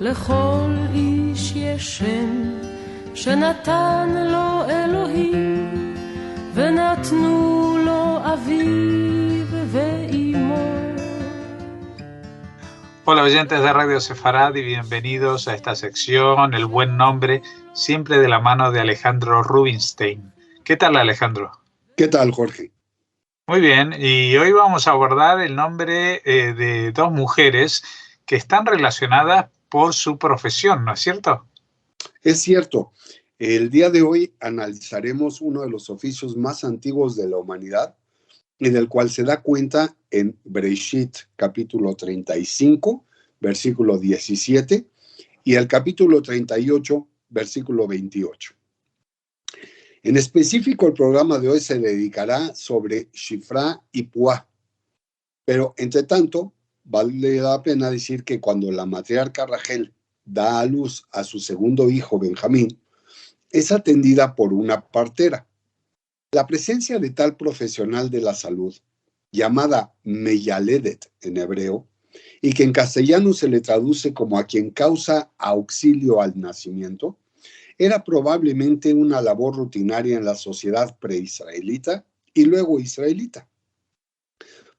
לכל איש יש שם שנתן לו אלוהים ונתנו לו אביו ואימו. Hola oyentes de Radio Sefarad y bienvenidos a esta sección, El Buen Nombre, siempre de la mano de Alejandro Rubinstein. ¿Qué tal, Alejandro? ¿Qué tal, Jorge? Muy bien, y hoy vamos a abordar el nombre de dos mujeres que están relacionadas por su profesión, ¿no es cierto? Es cierto. El día de hoy analizaremos uno de los oficios más antiguos de la humanidad y del cual se da cuenta en Bereshit, capítulo 35, versículo 17, y el capítulo 38, versículo 28. En específico, el programa de hoy se dedicará sobre Shifra y Puah, pero entre tanto, vale la pena decir que cuando la matriarca Rachel da a luz a su segundo hijo, Benjamín, es atendida por una partera. La presencia de tal profesional de la salud, llamada Meyaledet en hebreo, y que en castellano se le traduce como a quien causa auxilio al nacimiento, era probablemente una labor rutinaria en la sociedad preisraelita y luego israelita.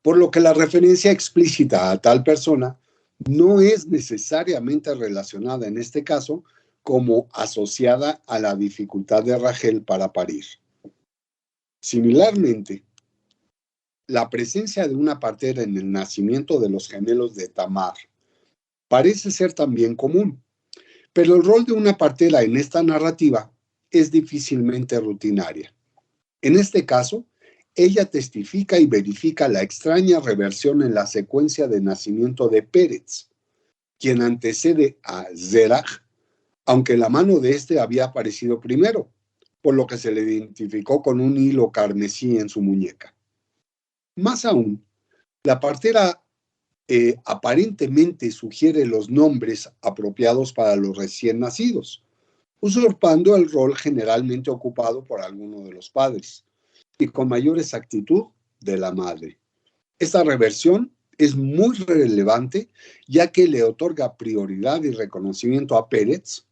Por lo que la referencia explícita a tal persona no es necesariamente relacionada en este caso como asociada a la dificultad de Rachel para parir. Similarmente, la presencia de una partera en el nacimiento de los gemelos de Tamar parece ser también común, pero el rol de una partera en esta narrativa es difícilmente rutinaria. En este caso, ella testifica y verifica la extraña reversión en la secuencia de nacimiento de Pérez, quien antecede a Zerach, aunque la mano de este había aparecido primero, por lo que se le identificó con un hilo carmesí en su muñeca. Más aún, la partera aparentemente sugiere los nombres apropiados para los recién nacidos, usurpando el rol generalmente ocupado por alguno de los padres y con mayor exactitud de la madre. Esta reversión es muy relevante ya que le otorga prioridad y reconocimiento a Pérez,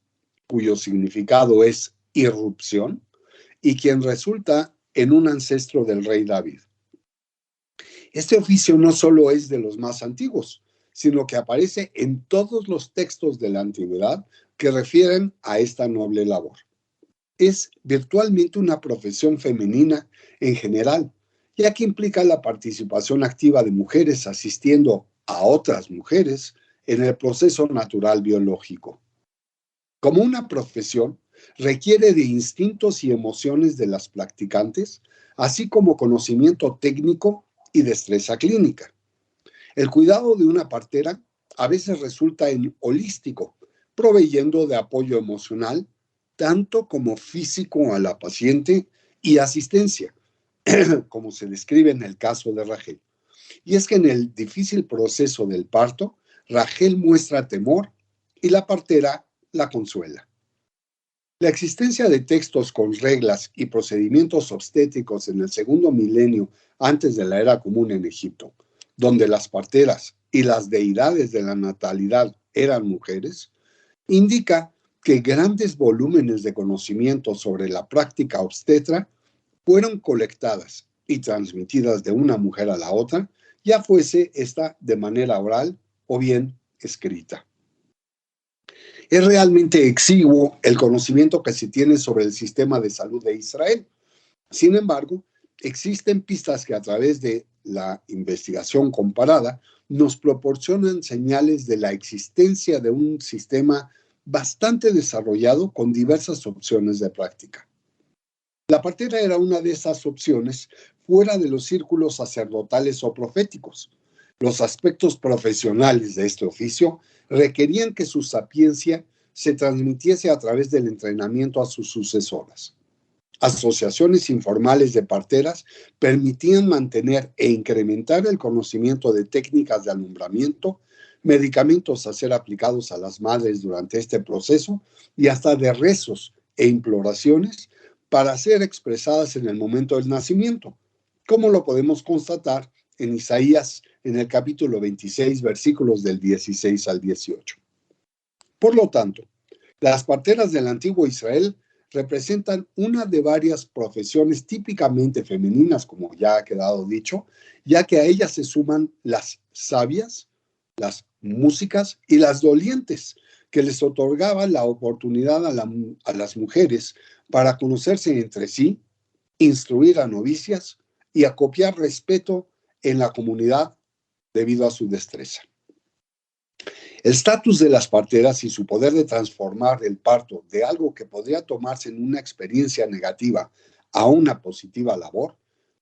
cuyo significado es irrupción, y quien resulta en un ancestro del rey David. Este oficio no solo es de los más antiguos, sino que aparece en todos los textos de la antigüedad que refieren a esta noble labor. Es virtualmente una profesión femenina en general, ya que implica la participación activa de mujeres asistiendo a otras mujeres en el proceso natural biológico. Como una profesión, requiere de instintos y emociones de las practicantes, así como conocimiento técnico y destreza clínica. El cuidado de una partera a veces resulta en holístico, proveyendo de apoyo emocional, tanto como físico a la paciente y asistencia, como se describe en el caso de Rachel. Y es que en el difícil proceso del parto, Rachel muestra temor y la partera la consuela. La existencia de textos con reglas y procedimientos obstétricos en el segundo milenio antes de la era común en Egipto, donde las parteras y las deidades de la natalidad eran mujeres, indica que grandes volúmenes de conocimiento sobre la práctica obstetra fueron colectadas y transmitidas de una mujer a la otra, ya fuese esta de manera oral o bien escrita. Es realmente exiguo el conocimiento que se tiene sobre el sistema de salud de Israel. Sin embargo, existen pistas que a través de la investigación comparada nos proporcionan señales de la existencia de un sistema bastante desarrollado con diversas opciones de práctica. La partera era una de esas opciones fuera de los círculos sacerdotales o proféticos. Los aspectos profesionales de este oficio requerían que su sapiencia se transmitiese a través del entrenamiento a sus sucesoras. Asociaciones informales de parteras permitían mantener e incrementar el conocimiento de técnicas de alumbramiento, medicamentos a ser aplicados a las madres durante este proceso y hasta de rezos e imploraciones para ser expresadas en el momento del nacimiento, como lo podemos constatar en Isaías en el capítulo 26, versículos del 16 al 18. Por lo tanto, las parteras del antiguo Israel representan una de varias profesiones típicamente femeninas, como ya ha quedado dicho, ya que a ellas se suman las sabias, las músicas y las dolientes, que les otorgaban la oportunidad a las mujeres para conocerse entre sí, instruir a novicias y acopiar respeto en la comunidad debido a su destreza. El estatus de las parteras y su poder de transformar el parto de algo que podría tomarse en una experiencia negativa a una positiva labor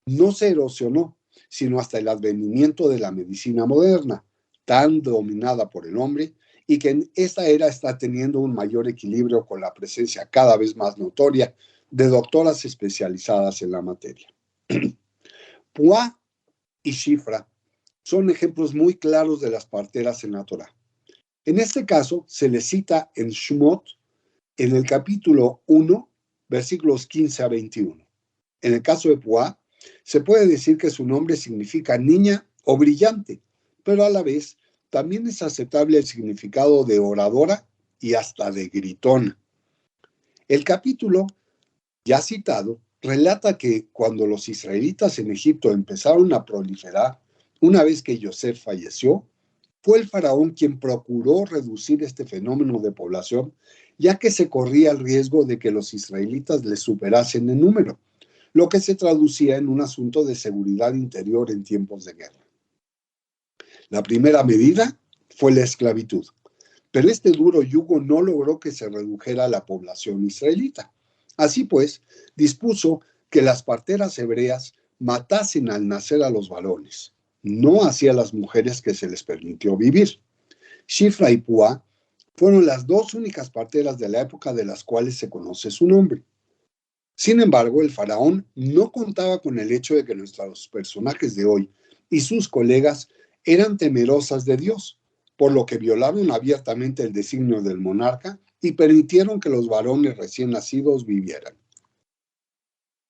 no se erosionó, sino hasta el advenimiento de la medicina moderna, tan dominada por el hombre, y que en esta era está teniendo un mayor equilibrio con la presencia cada vez más notoria de doctoras especializadas en la materia. Puah y Shifra son ejemplos muy claros de las parteras en la Torá. En este caso, se les cita en Shmot, en el capítulo 1, versículos 15 a 21. En el caso de Puah, se puede decir que su nombre significa niña o brillante, pero a la vez también es aceptable el significado de oradora y hasta de gritona. El capítulo ya citado relata que cuando los israelitas en Egipto empezaron a proliferar, una vez que Yosef falleció, fue el faraón quien procuró reducir este fenómeno de población, ya que se corría el riesgo de que los israelitas les superasen en número, lo que se traducía en un asunto de seguridad interior en tiempos de guerra. La primera medida fue la esclavitud, pero este duro yugo no logró que se redujera la población israelita. Así pues, dispuso que las parteras hebreas matasen al nacer a los varones, no hacia las mujeres que se les permitió vivir. Shifra y Puah fueron las dos únicas parteras de la época de las cuales se conoce su nombre. Sin embargo, el faraón no contaba con el hecho de que nuestros personajes de hoy y sus colegas eran temerosas de Dios, por lo que violaron abiertamente el designio del monarca y permitieron que los varones recién nacidos vivieran.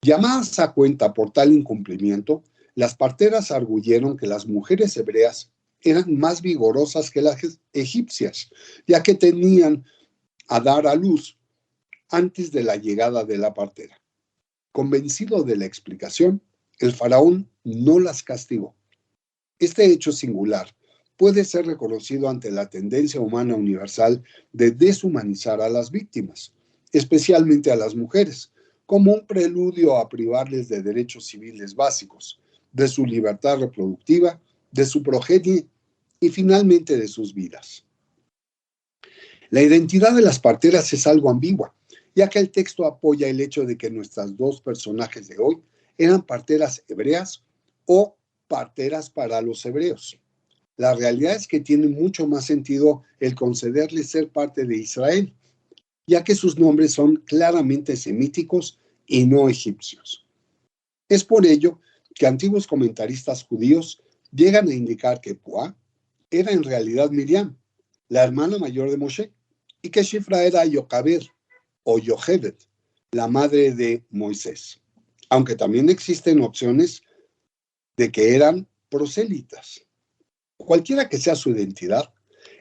Llamadas a cuenta por tal incumplimiento, las parteras arguyeron que las mujeres hebreas eran más vigorosas que las egipcias, ya que tenían a dar a luz antes de la llegada de la partera. Convencido de la explicación, el faraón no las castigó. Este hecho singular puede ser reconocido ante la tendencia humana universal de deshumanizar a las víctimas, especialmente a las mujeres, como un preludio a privarles de derechos civiles básicos, de su libertad reproductiva, de su progenie y finalmente de sus vidas. La identidad de las parteras es algo ambigua, ya que el texto apoya el hecho de que nuestras dos personajes de hoy eran parteras hebreas o parteras para los hebreos. La realidad es que tiene mucho más sentido el concederles ser parte de Israel, ya que sus nombres son claramente semíticos y no egipcios. Es por ello que antiguos comentaristas judíos llegan a indicar que Puah era en realidad Miriam, la hermana mayor de Moshe, y que Shifra era Yochebed o Yochebed, la madre de Moisés, aunque también existen opciones de que eran prosélitas. Cualquiera que sea su identidad,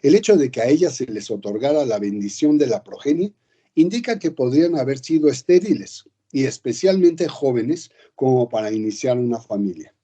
el hecho de que a ellas se les otorgara la bendición de la progenie indica que podrían haber sido estériles y especialmente jóvenes como para iniciar una familia.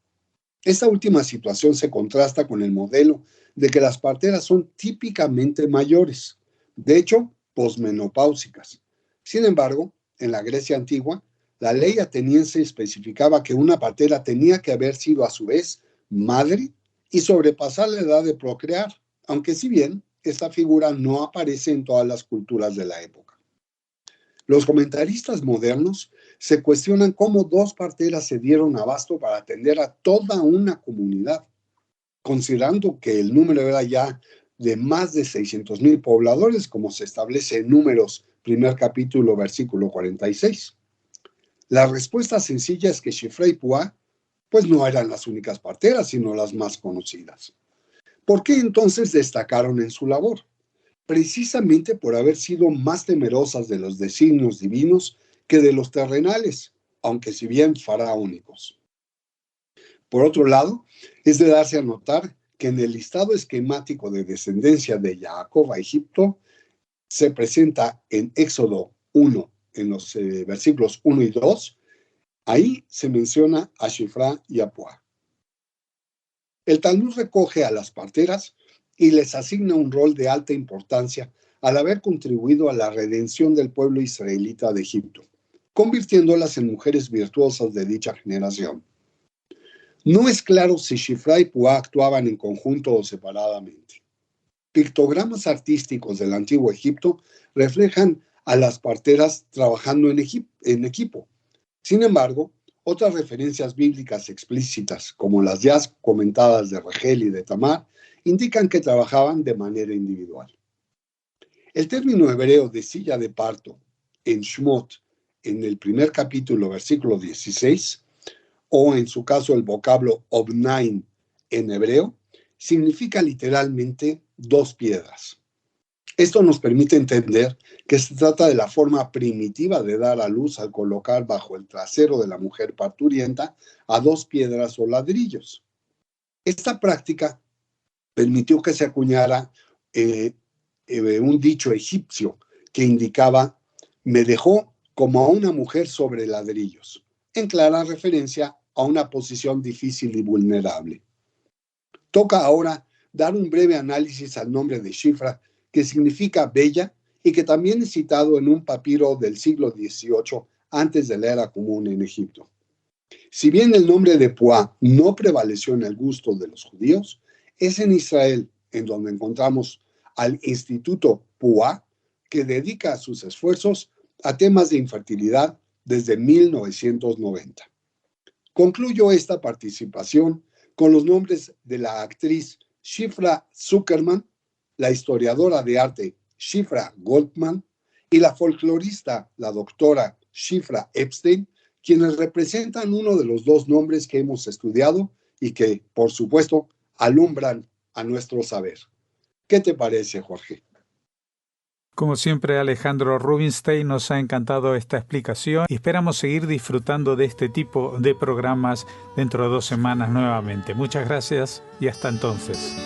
Esta última situación se contrasta con el modelo de que las parteras son típicamente mayores, de hecho, posmenopáusicas. Sin embargo, en la Grecia antigua, la ley ateniense especificaba que una partera tenía que haber sido a su vez madre y sobrepasar la edad de procrear, aunque si bien esta figura no aparece en todas las culturas de la época. Los comentaristas modernos se cuestionan cómo dos parteras se dieron abasto para atender a toda una comunidad, considerando que el número era ya de más de 600,000 pobladores, como se establece en Números, primer capítulo, versículo 46. La respuesta sencilla es que Shifra y Puah pues no eran las únicas parteras, sino las más conocidas. ¿Por qué entonces destacaron en su labor? Precisamente por haber sido más temerosas de los designios divinos que de los terrenales, aunque si bien faraónicos. Por otro lado, es de darse a notar que en el listado esquemático de descendencia de Jacob a Egipto, se presenta en Éxodo 1, en los versículos 1 y 2, ahí se menciona a Shifra y a Puah. El Talmud recoge a las parteras y les asigna un rol de alta importancia al haber contribuido a la redención del pueblo israelita de Egipto, convirtiéndolas en mujeres virtuosas de dicha generación. No es claro si Shifra y Puah actuaban en conjunto o separadamente. Pictogramas artísticos del antiguo Egipto reflejan a las parteras trabajando en equipo. Sin embargo, otras referencias bíblicas explícitas, como las ya comentadas de Rachel y de Tamar, indican que trabajaban de manera individual. El término hebreo de silla de parto en Shmot, en el primer capítulo, versículo 16, o en su caso el vocablo obnain en hebreo, significa literalmente 2 piedras. Esto nos permite entender que se trata de la forma primitiva de dar a luz al colocar bajo el trasero de la mujer parturienta a 2 piedras o ladrillos. Esta práctica permitió que se acuñara un dicho egipcio que indicaba: me dejó como a una mujer sobre ladrillos, en clara referencia a una posición difícil y vulnerable. Toca ahora dar un breve análisis al nombre de Shifra, que significa bella y que también es citado en un papiro del siglo XVIII antes de la era común en Egipto. Si bien el nombre de Puah no prevaleció en el gusto de los judíos, es en Israel en donde encontramos al Instituto Puah, que dedica sus esfuerzos a temas de infertilidad desde 1990. Concluyo esta participación con los nombres de la actriz Shifra Zuckerman, la historiadora de arte Shifra Goldman y la folclorista, la doctora Shifra Epstein, quienes representan uno de los 2 nombres que hemos estudiado y que, por supuesto, alumbran a nuestro saber. ¿Qué te parece, Jorge? Como siempre, Alejandro Rubinstein, nos ha encantado esta explicación y esperamos seguir disfrutando de este tipo de programas dentro de 2 semanas nuevamente. Muchas gracias y hasta entonces.